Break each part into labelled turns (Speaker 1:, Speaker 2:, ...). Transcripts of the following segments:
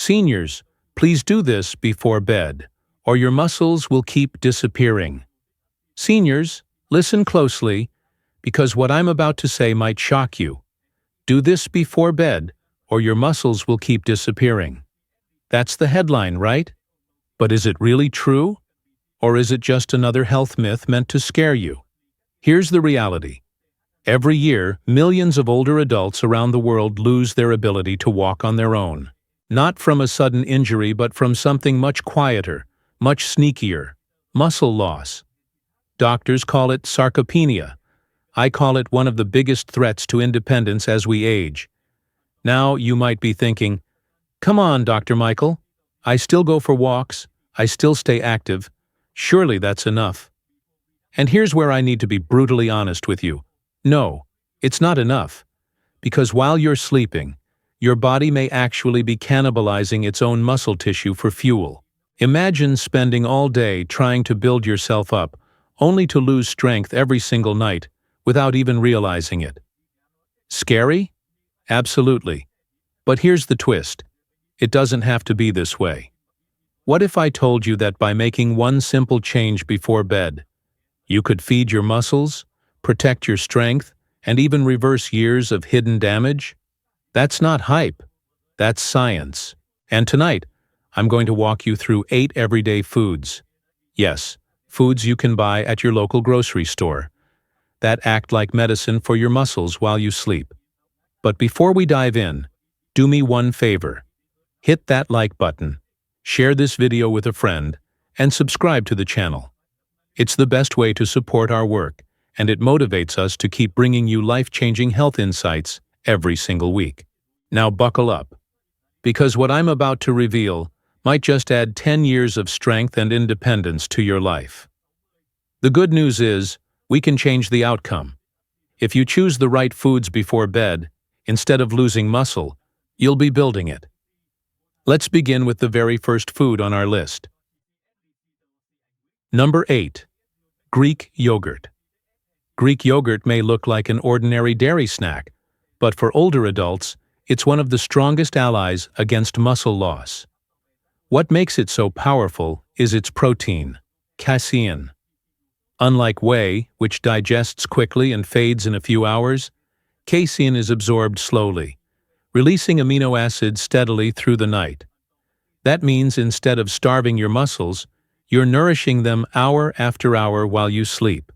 Speaker 1: Seniors, please do this before bed, or your muscles will keep disappearing. Seniors, listen closely, because what I'm about to say might shock you. Do this before bed, or your muscles will keep disappearing. That's the headline, right? But is it really true? Or is it just another health myth meant to scare you? Here's the reality. Every year, millions of older adults around the world lose their ability to walk on their own. Not from a sudden injury, but from something much quieter, much sneakier: muscle loss. Doctors call it sarcopenia. I call it one of the biggest threats to independence as we age. Now you might be thinking, "Come on, Dr. Michael. I still go for walks. I still stay active. Surely that's enough." And here's where I need to be brutally honest with you. No, it's not enough. Because while you're sleeping, your body may actually be cannibalizing its own muscle tissue for fuel. Imagine spending all day trying to build yourself up, only to lose strength every single night, without even realizing it. Scary? Absolutely. But here's the twist. It doesn't have to be this way. What if I told you that by making one simple change before bed, you could feed your muscles, protect your strength, and even reverse years of hidden damage? That's not hype. That's science. And tonight, I'm going to walk you through 8 everyday foods. Yes, foods you can buy at your local grocery store, that act like medicine for your muscles while you sleep. But before we dive in, do me one favor. Hit that like button, share this video with a friend, and subscribe to the channel. It's the best way to support our work, and it motivates us to keep bringing you life-changing health insights every single week. Now buckle up, because what I'm about to reveal might just add 10 years of strength and independence to your life. The good news is, we can change the outcome. If you choose the right foods before bed, instead of losing muscle, you'll be building it. Let's begin with the very first food on our list. Number 8. Greek yogurt. Greek yogurt may look like an ordinary dairy snack, but for older adults, it's one of the strongest allies against muscle loss. What makes it so powerful is its protein, casein. Unlike whey, which digests quickly and fades in a few hours, casein is absorbed slowly, releasing amino acids steadily through the night. That means instead of starving your muscles, you're nourishing them hour after hour while you sleep.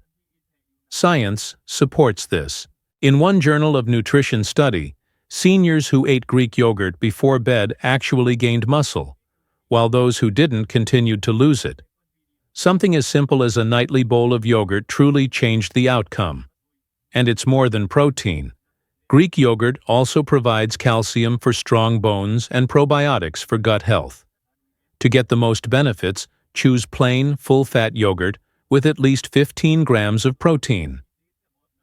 Speaker 1: Science supports this. In one Journal of Nutrition study, seniors who ate Greek yogurt before bed actually gained muscle, while those who didn't continued to lose it. Something as simple as a nightly bowl of yogurt truly changed the outcome. And it's more than protein. Greek yogurt also provides calcium for strong bones and probiotics for gut health. To get the most benefits, choose plain, full-fat yogurt with at least 15 grams of protein.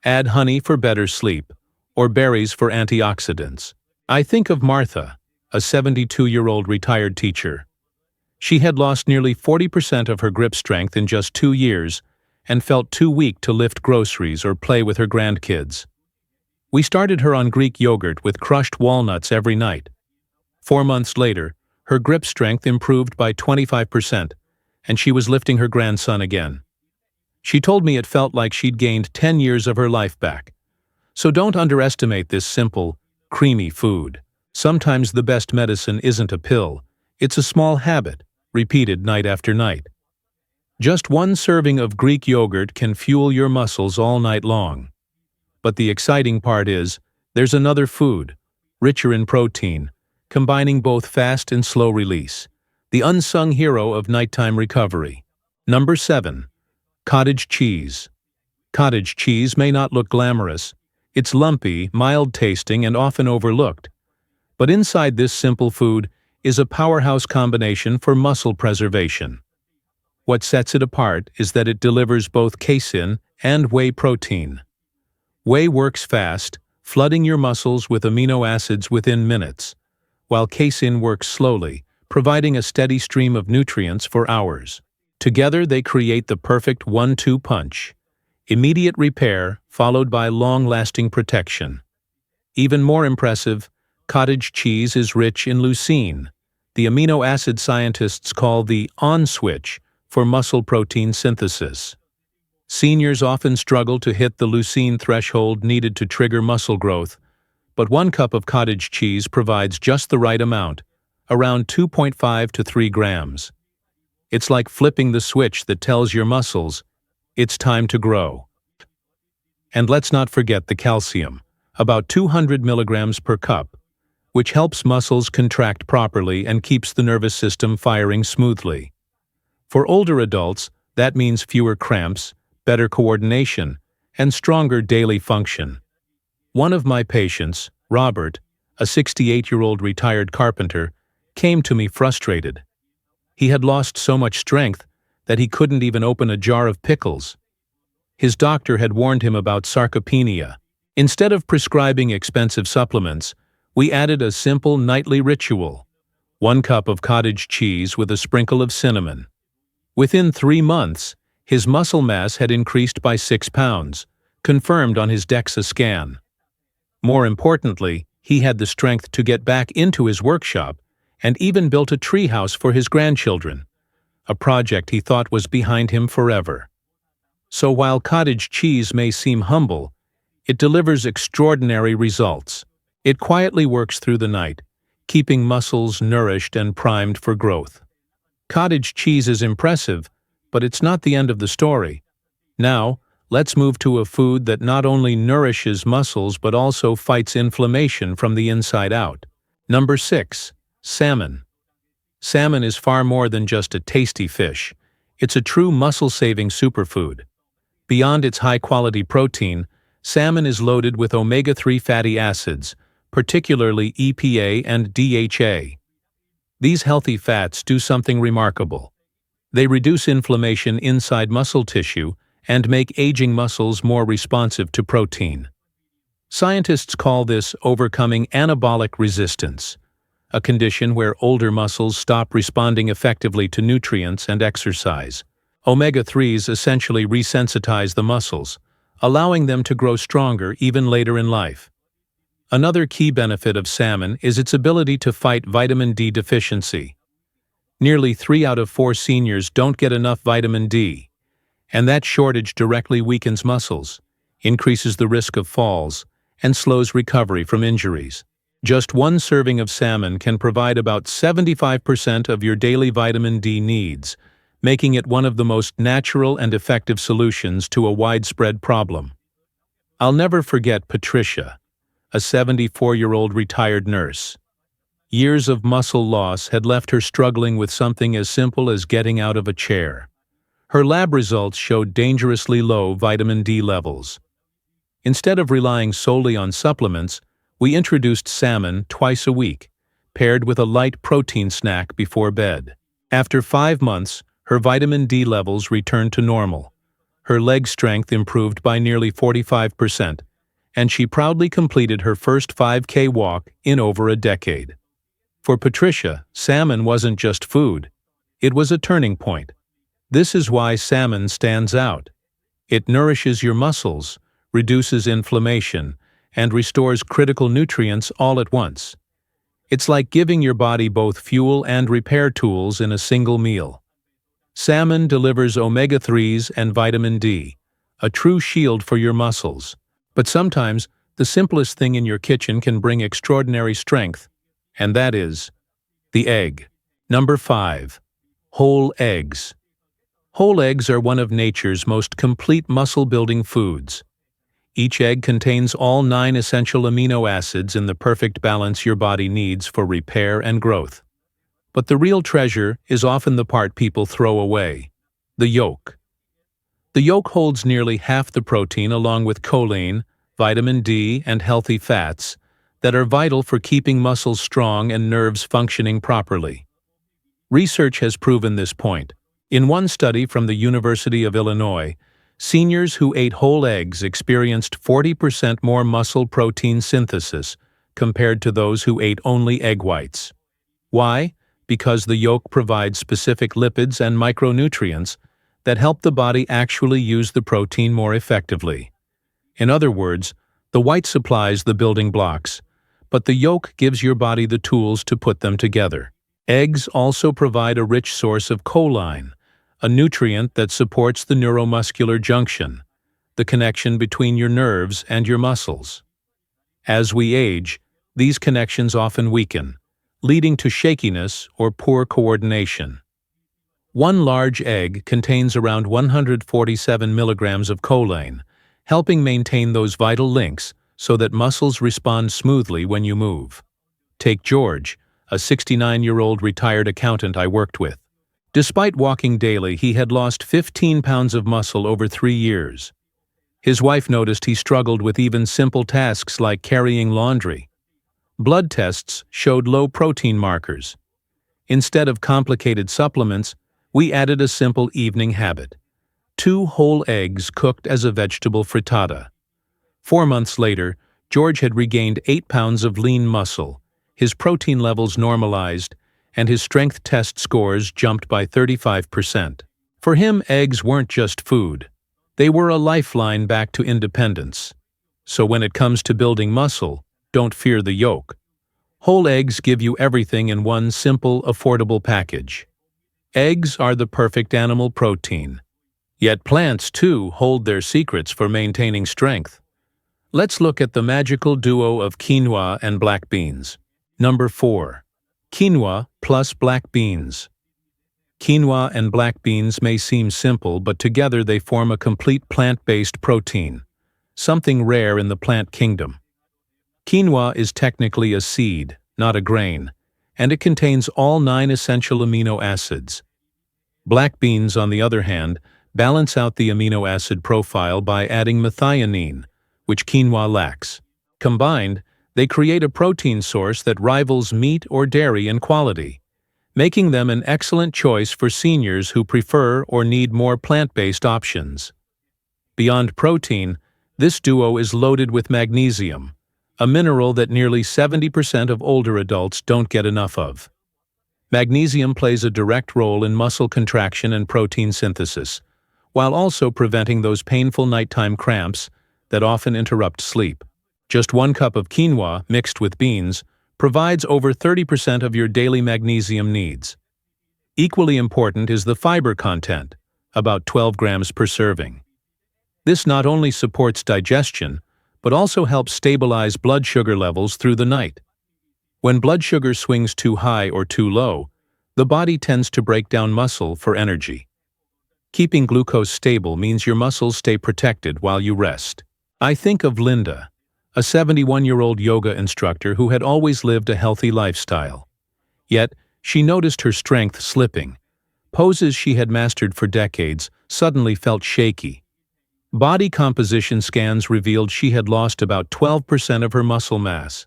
Speaker 1: Add honey for better sleep, or berries for antioxidants. I think of Martha, a 72-year-old retired teacher. She had lost nearly 40% of her grip strength in just 2 years and felt too weak to lift groceries or play with her grandkids. We started her on Greek yogurt with crushed walnuts every night. 4 months later, her grip strength improved by 25%, and she was lifting her grandson again. She told me it felt like she'd gained 10 years of her life back. So don't underestimate this simple, creamy food. Sometimes the best medicine isn't a pill, it's a small habit, repeated night after night. Just one serving of Greek yogurt can fuel your muscles all night long. But the exciting part is, there's another food, richer in protein, combining both fast and slow release, the unsung hero of nighttime recovery. Number 7. Cottage cheese. Cottage cheese may not look glamorous. It's lumpy, mild-tasting, and often overlooked. But inside this simple food is a powerhouse combination for muscle preservation. What sets it apart is that it delivers both casein and whey protein. Whey works fast, flooding your muscles with amino acids within minutes, while casein works slowly, providing a steady stream of nutrients for hours. Together they create the perfect 1-2 punch: immediate repair followed by long-lasting protection. Even more impressive, cottage cheese is rich in leucine, the amino acid scientists call the on switch for muscle protein synthesis. Seniors often struggle to hit the leucine threshold needed to trigger muscle growth, but 1 cup of cottage cheese provides just the right amount, around 2.5 to 3 grams. It's like flipping the switch that tells your muscles, it's time to grow. And let's not forget the calcium, about 200 milligrams per cup, which helps muscles contract properly and keeps the nervous system firing smoothly. For older adults, that means fewer cramps, better coordination, and stronger daily function. One of my patients, Robert, a 68-year-old retired carpenter, came to me frustrated. He had lost so much strength that he couldn't even open a jar of pickles. His doctor had warned him about sarcopenia. Instead of prescribing expensive supplements, we added a simple nightly ritual: 1 cup of cottage cheese with a sprinkle of cinnamon. Within 3 months, his muscle mass had increased by 6 pounds, confirmed on his DEXA scan. More importantly, he had the strength to get back into his workshop and even built a treehouse for his grandchildren, a project he thought was behind him forever. So while cottage cheese may seem humble, it delivers extraordinary results. It quietly works through the night, keeping muscles nourished and primed for growth. Cottage cheese is impressive, but it's not the end of the story. Now, let's move to a food that not only nourishes muscles but also fights inflammation from the inside out. Number 6. Salmon. Salmon is far more than just a tasty fish. It's a true muscle-saving superfood. Beyond its high-quality protein, salmon is loaded with omega-3 fatty acids, particularly EPA and DHA. These healthy fats do something remarkable. They reduce inflammation inside muscle tissue and make aging muscles more responsive to protein. Scientists call this overcoming anabolic resistance, a condition where older muscles stop responding effectively to nutrients and exercise. Omega-3s essentially resensitize the muscles, allowing them to grow stronger even later in life. Another key benefit of salmon is its ability to fight vitamin D deficiency. Nearly 3 out of 4 seniors don't get enough vitamin D, and that shortage directly weakens muscles, increases the risk of falls, and slows recovery from injuries. Just 1 serving of salmon can provide about 75% of your daily vitamin D needs, making it one of the most natural and effective solutions to a widespread problem. I'll never forget Patricia, a 74-year-old retired nurse. Years of muscle loss had left her struggling with something as simple as getting out of a chair. Her lab results showed dangerously low vitamin D levels. Instead of relying solely on supplements, we introduced salmon twice a week, paired with a light protein snack before bed. After 5 months, her vitamin D levels returned to normal. Her leg strength improved by nearly 45%, and she proudly completed her first 5K walk in over a decade. For Patricia, salmon wasn't just food. It was a turning point. This is why salmon stands out. It nourishes your muscles, reduces inflammation, and restores critical nutrients all at once. It's like giving your body both fuel and repair tools in a single meal. Salmon delivers omega-3s and vitamin D, a true shield for your muscles. But sometimes, the simplest thing in your kitchen can bring extraordinary strength, and that is the egg. Number 5. Whole eggs. Whole eggs are one of nature's most complete muscle-building foods. Each egg contains all 9 essential amino acids in the perfect balance your body needs for repair and growth. But the real treasure is often the part people throw away: the yolk. The yolk holds nearly half the protein along with choline, vitamin D, and healthy fats that are vital for keeping muscles strong and nerves functioning properly. Research has proven this point. In one study from the University of Illinois, seniors who ate whole eggs experienced 40% more muscle protein synthesis compared to those who ate only egg whites. Why? Because the yolk provides specific lipids and micronutrients that help the body actually use the protein more effectively. In other words, the white supplies the building blocks, but the yolk gives your body the tools to put them together. Eggs also provide a rich source of choline, a nutrient that supports the neuromuscular junction, the connection between your nerves and your muscles. As we age, these connections often weaken, leading to shakiness or poor coordination. One large egg contains around 147 milligrams of choline, helping maintain those vital links so that muscles respond smoothly when you move. Take George, a 69-year-old retired accountant I worked with. Despite walking daily, he had lost 15 pounds of muscle over 3 years. His wife noticed he struggled with even simple tasks like carrying laundry. Blood tests showed low protein markers. Instead of complicated supplements, we added a simple evening habit: 2 whole eggs cooked as a vegetable frittata. 4 months later, George had regained 8 pounds of lean muscle, his protein levels normalized, and his strength test scores jumped by 35%. For him, eggs weren't just food. They were a lifeline back to independence. So when it comes to building muscle, don't fear the yolk. Whole eggs give you everything in one simple, affordable package. Eggs are the perfect animal protein. Yet plants, too, hold their secrets for maintaining strength. Let's look at the magical duo of quinoa and black beans. Number 4. Quinoa plus black beans. Quinoa and black beans may seem simple, but together they form a complete plant-based protein, something rare in the plant kingdom. Quinoa is technically a seed, not a grain, and it contains all 9 essential amino acids. Black beans, on the other hand, balance out the amino acid profile by adding methionine, which quinoa lacks. Combined, they create a protein source that rivals meat or dairy in quality, making them an excellent choice for seniors who prefer or need more plant-based options. Beyond protein, this duo is loaded with magnesium, a mineral that nearly 70% of older adults don't get enough of. Magnesium plays a direct role in muscle contraction and protein synthesis, while also preventing those painful nighttime cramps that often interrupt sleep. Just 1 cup of quinoa mixed with beans provides over 30% of your daily magnesium needs. Equally important is the fiber content, about 12 grams per serving. This not only supports digestion, but also helps stabilize blood sugar levels through the night. When blood sugar swings too high or too low, the body tends to break down muscle for energy. Keeping glucose stable means your muscles stay protected while you rest. I think of Linda, a 71-year-old yoga instructor who had always lived a healthy lifestyle. Yet, she noticed her strength slipping. Poses she had mastered for decades suddenly felt shaky. Body composition scans revealed she had lost about 12% of her muscle mass.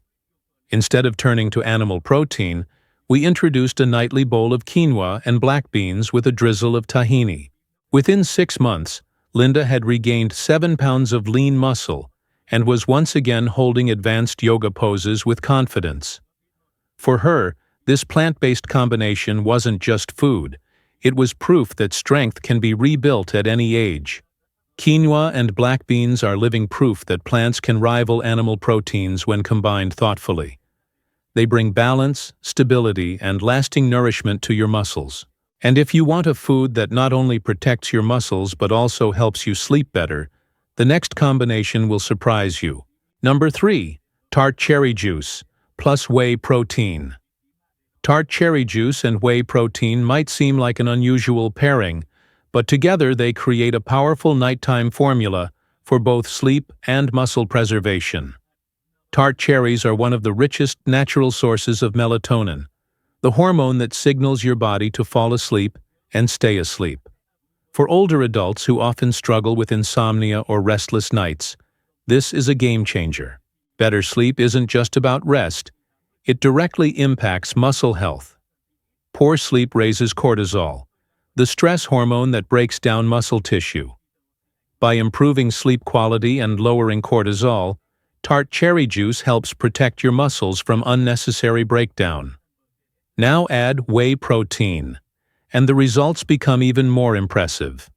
Speaker 1: Instead of turning to animal protein, we introduced a nightly bowl of quinoa and black beans with a drizzle of tahini. Within 6 months, Linda had regained 7 pounds of lean muscle and was once again holding advanced yoga poses with confidence. For her, this plant-based combination wasn't just food. It was proof that strength can be rebuilt at any age. Quinoa and black beans are living proof that plants can rival animal proteins when combined thoughtfully. They bring balance, stability, and lasting nourishment to your muscles. And if you want a food that not only protects your muscles but also helps you sleep better, the next combination will surprise you. Number 3. Tart cherry juice plus whey protein. Tart cherry juice and whey protein might seem like an unusual pairing, but together they create a powerful nighttime formula for both sleep and muscle preservation. Tart cherries are one of the richest natural sources of melatonin, the hormone that signals your body to fall asleep and stay asleep. For older adults who often struggle with insomnia or restless nights, this is a game changer. Better sleep isn't just about rest, it directly impacts muscle health. Poor sleep raises cortisol, the stress hormone that breaks down muscle tissue. By improving sleep quality and lowering cortisol, tart cherry juice helps protect your muscles from unnecessary breakdown. Now add whey protein, and the results become even more impressive.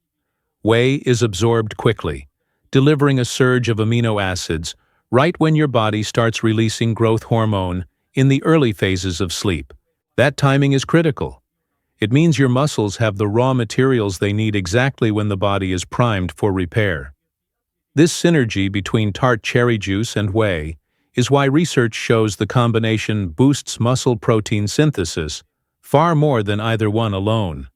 Speaker 1: Whey is absorbed quickly, delivering a surge of amino acids right when your body starts releasing growth hormone in the early phases of sleep. That timing is critical. It means your muscles have the raw materials they need exactly when the body is primed for repair. This synergy between tart cherry juice and whey is why research shows the combination boosts muscle protein synthesis far more than either one alone.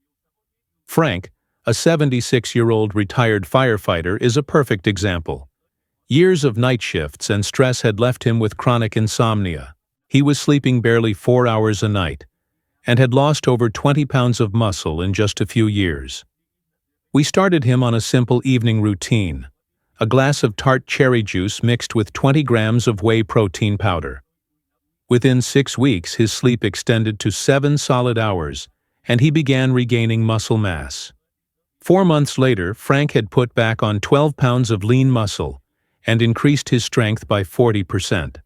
Speaker 1: Frank, a 76-year-old retired firefighter, is a perfect example. Years of night shifts and stress had left him with chronic insomnia. He was sleeping barely 4 hours a night and had lost over 20 pounds of muscle in just a few years. We started him on a simple evening routine: a glass of tart cherry juice mixed with 20 grams of whey protein powder. Within 6 weeks, his sleep extended to 7 solid hours, and he began regaining muscle mass. 4 months later, Frank had put back on 12 pounds of lean muscle and increased his strength by 40%.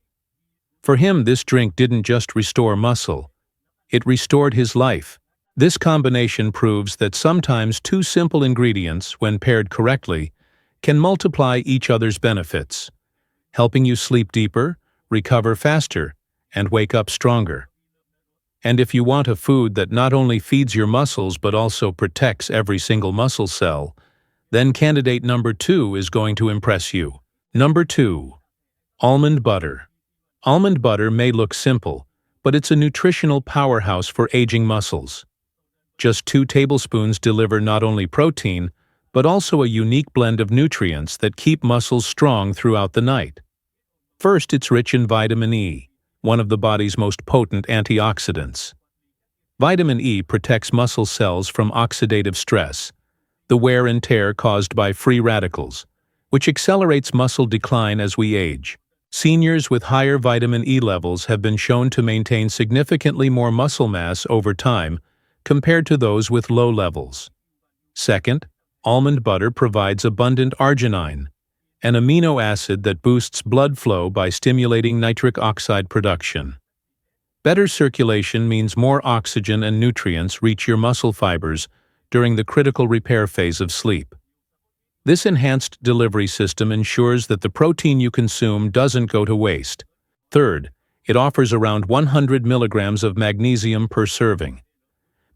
Speaker 1: For him, this drink didn't just restore muscle, it restored his life. This combination proves that sometimes two simple ingredients, when paired correctly, can multiply each other's benefits, helping you sleep deeper, recover faster, and wake up stronger. And if you want a food that not only feeds your muscles but also protects every single muscle cell, then candidate number 2 is going to impress you. Number 2. Almond butter. Almond butter may look simple, but it's a nutritional powerhouse for aging muscles. Just 2 tablespoons deliver not only protein, but also a unique blend of nutrients that keep muscles strong throughout the night. First, it's rich in vitamin E, one of the body's most potent antioxidants. Vitamin E protects muscle cells from oxidative stress, the wear and tear caused by free radicals, which accelerates muscle decline as we age. Seniors with higher vitamin E levels have been shown to maintain significantly more muscle mass over time compared to those with low levels. Second, almond butter provides abundant arginine, an amino acid that boosts blood flow by stimulating nitric oxide production. Better circulation means more oxygen and nutrients reach your muscle fibers during the critical repair phase of sleep. This enhanced delivery system ensures that the protein you consume doesn't go to waste. Third, it offers around 100 milligrams of magnesium per serving.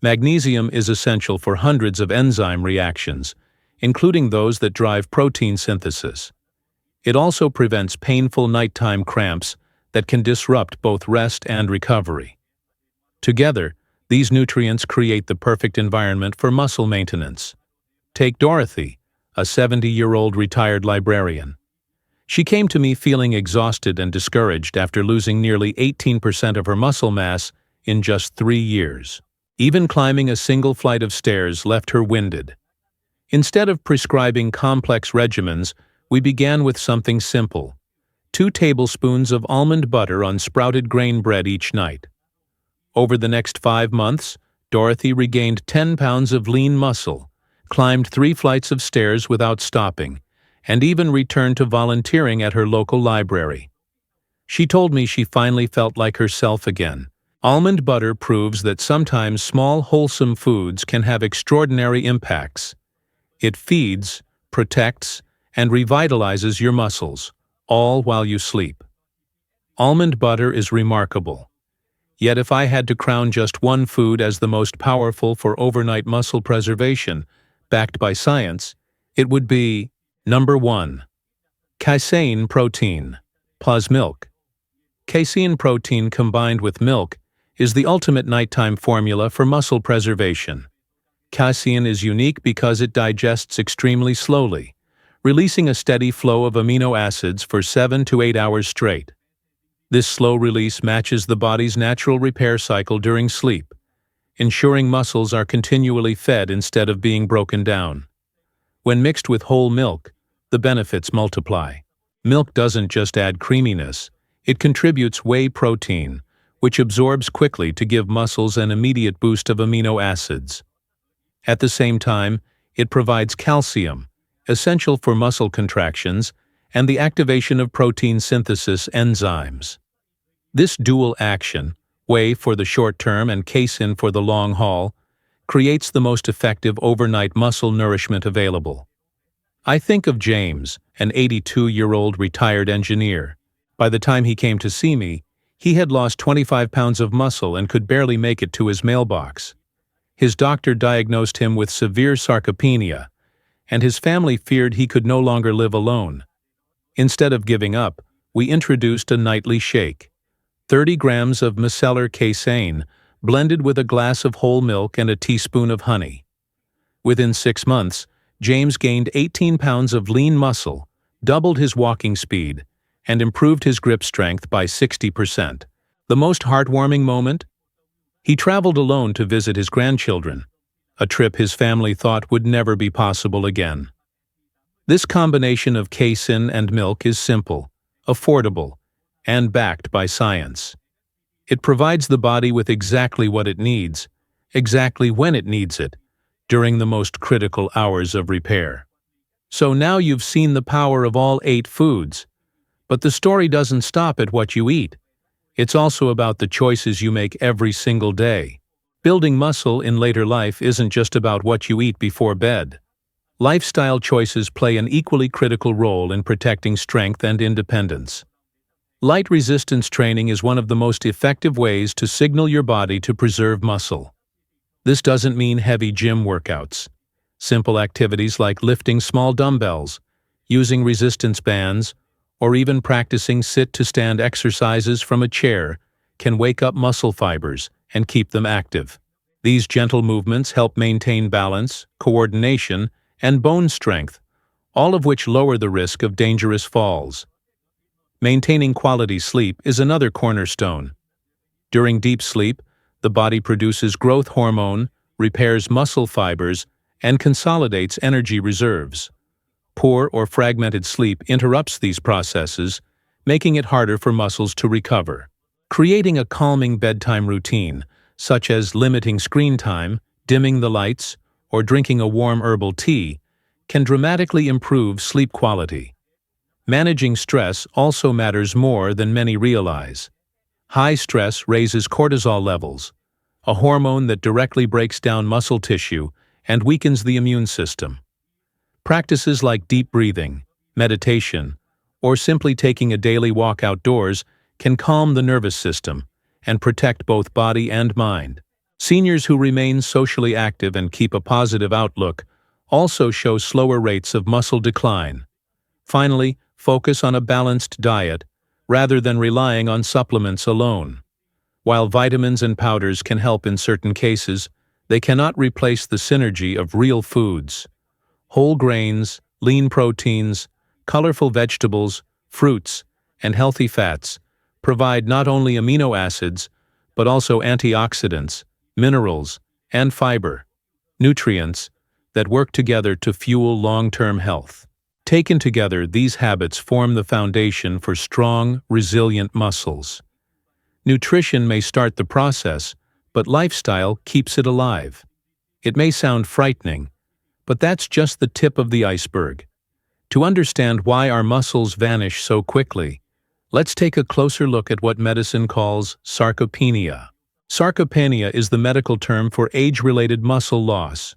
Speaker 1: Magnesium is essential for hundreds of enzyme reactions, including those that drive protein synthesis. It also prevents painful nighttime cramps that can disrupt both rest and recovery. Together, these nutrients create the perfect environment for muscle maintenance. Take Dorothy, a 70-year-old retired librarian. She came to me feeling exhausted and discouraged after losing nearly 18% of her muscle mass in just 3 years. Even climbing a single flight of stairs left her winded. Instead of prescribing complex regimens, we began with something simple: 2 tablespoons of almond butter on sprouted grain bread each night. Over the next 5 months, Dorothy regained 10 pounds of lean muscle, climbed 3 flights of stairs without stopping, and even returned to volunteering at her local library. She told me she finally felt like herself again. Almond butter proves that sometimes small, wholesome foods can have extraordinary impacts. It feeds, protects, and revitalizes your muscles, all while you sleep. Almond butter is remarkable. Yet if I had to crown just one food as the most powerful for overnight muscle preservation, backed by science, it would be number 1. Casein protein plus milk. Casein protein combined with milk is the ultimate nighttime formula for muscle preservation. Casein is unique because it digests extremely slowly, releasing a steady flow of amino acids for 7 to 8 hours straight. This slow release matches the body's natural repair cycle during sleep, ensuring muscles are continually fed instead of being broken down. When mixed with whole milk, the benefits multiply. Milk doesn't just add creaminess, it contributes whey protein, which absorbs quickly to give muscles an immediate boost of amino acids. At the same time, it provides calcium, essential for muscle contractions and the activation of protein synthesis enzymes. This dual action, whey for the short term and casein for the long haul, creates the most effective overnight muscle nourishment available. I think of James, an 82-year-old retired engineer. By the time he came to see me, He had lost 25 pounds of muscle and could barely make it to his mailbox. His doctor diagnosed him with severe sarcopenia, and his family feared he could no longer live alone. Instead of giving up, we introduced a nightly shake. 30 grams of micellar casein, blended with a glass of whole milk and a teaspoon of honey. Within 6 months, James gained 18 pounds of lean muscle, doubled his walking speed, and improved his grip strength by 60%. The most heartwarming moment? He traveled alone to visit his grandchildren, a trip his family thought would never be possible again. This combination of casein and milk is simple, affordable, and backed by science. It provides the body with exactly what it needs, exactly when it needs it, during the most critical hours of repair. So now you've seen the power of all 8 foods. But the story doesn't stop at what you eat. It's also about the choices you make every single day. Building muscle in later life isn't just about what you eat before bed. Lifestyle choices play an equally critical role in protecting strength and independence. Light resistance training is one of the most effective ways to signal your body to preserve muscle. This doesn't mean heavy gym workouts. Simple activities like lifting small dumbbells, using resistance bands, or even practicing sit-to-stand exercises from a chair can wake up muscle fibers and keep them active. These gentle movements help maintain balance, coordination, and bone strength, all of which lower the risk of dangerous falls. Maintaining quality sleep is another cornerstone. During deep sleep, the body produces growth hormone, repairs muscle fibers, and consolidates energy reserves. Poor or fragmented sleep interrupts these processes, making it harder for muscles to recover. Creating a calming bedtime routine, such as limiting screen time, dimming the lights, or drinking a warm herbal tea, can dramatically improve sleep quality. Managing stress also matters more than many realize. High stress raises cortisol levels, a hormone that directly breaks down muscle tissue and weakens the immune system. Practices like deep breathing, meditation, or simply taking a daily walk outdoors can calm the nervous system and protect both body and mind. Seniors who remain socially active and keep a positive outlook also show slower rates of muscle decline. Finally, focus on a balanced diet rather than relying on supplements alone. While vitamins and powders can help in certain cases, they cannot replace the synergy of real foods. Whole grains, lean proteins, colorful vegetables, fruits, and healthy fats provide not only amino acids, but also antioxidants, minerals, and fiber, nutrients that work together to fuel long-term health. Taken together, these habits form the foundation for strong, resilient muscles. Nutrition may start the process, but lifestyle keeps it alive. It may sound frightening, but that's just the tip of the iceberg. To understand why our muscles vanish so quickly, let's take a closer look at what medicine calls sarcopenia. Sarcopenia is the medical term for age-related muscle loss.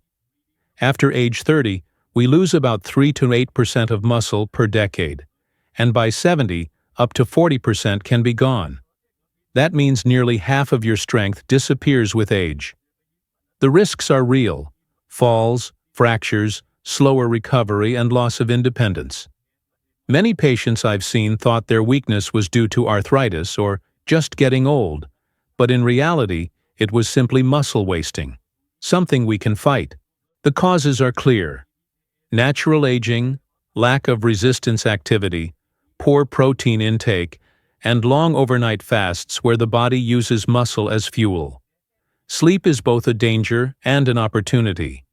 Speaker 1: After age 30, we lose about 3 to 8% of muscle per decade, and by 70, up to 40% can be gone. That means nearly half of your strength disappears with age. The risks are real: falls, fractures, slower recovery, and loss of independence. Many patients I've seen thought their weakness was due to arthritis or just getting old, but in reality, it was simply muscle wasting, something we can fight. The causes are clear: natural aging, lack of resistance activity, poor protein intake, and long overnight fasts where the body uses muscle as fuel. Sleep is both a danger and an opportunity.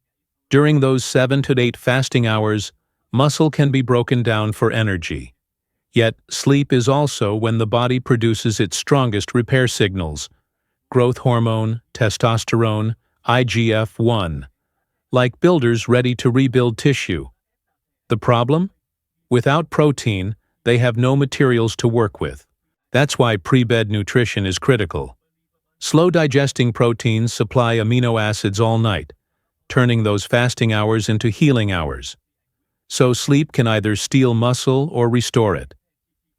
Speaker 1: During those 7 to 8 fasting hours, muscle can be broken down for energy. Yet, sleep is also when the body produces its strongest repair signals: growth hormone, testosterone, IGF-1, like builders ready to rebuild tissue. The problem? Without protein, they have no materials to work with. That's why pre-bed nutrition is critical. Slow-digesting proteins supply amino acids all night, turning those fasting hours into healing hours. So sleep can either steal muscle or restore it.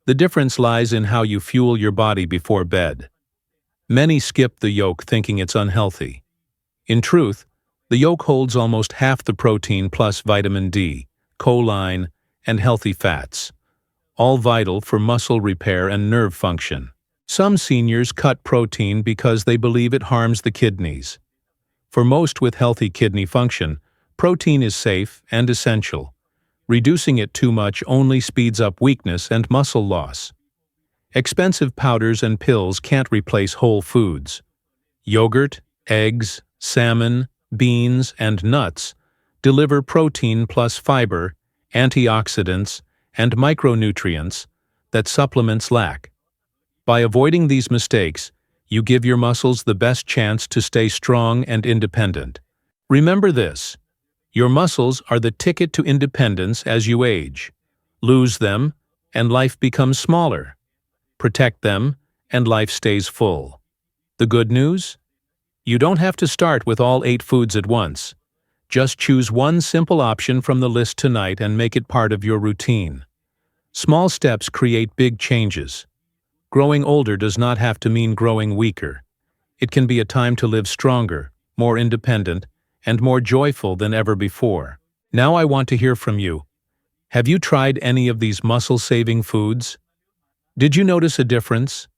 Speaker 1: The difference lies in how you fuel your body before bed. Many skip the yolk thinking it's unhealthy. In truth, the yolk holds almost half the protein plus vitamin D, choline, and healthy fats, all vital for muscle repair and nerve function. Some seniors cut protein because they believe it harms the kidneys. For most with healthy kidney function, protein is safe and essential. Reducing it too much only speeds up weakness and muscle loss. Expensive powders and pills can't replace whole foods. Yogurt, eggs, salmon, beans, and nuts deliver protein plus fiber, antioxidants, and micronutrients that supplements lack. By avoiding these mistakes, you give your muscles the best chance to stay strong and independent. Remember this: your muscles are the ticket to independence as you age. Lose them, and life becomes smaller. Protect them, and life stays full. The good news? You don't have to start with all 8 foods at once. Just choose one simple option from the list tonight and make it part of your routine. Small steps create big changes. Growing older does not have to mean growing weaker. It can be a time to live stronger, more independent, and more joyful than ever before. Now I want to hear from you. Have you tried any of these muscle-saving foods? Did you notice a difference?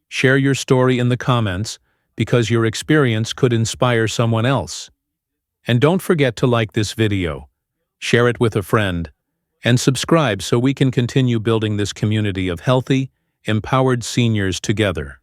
Speaker 1: Share your story in the comments, because your experience could inspire someone else. And don't forget to like this video, share it with a friend, and subscribe so we can continue building this community of healthy, empowered seniors together.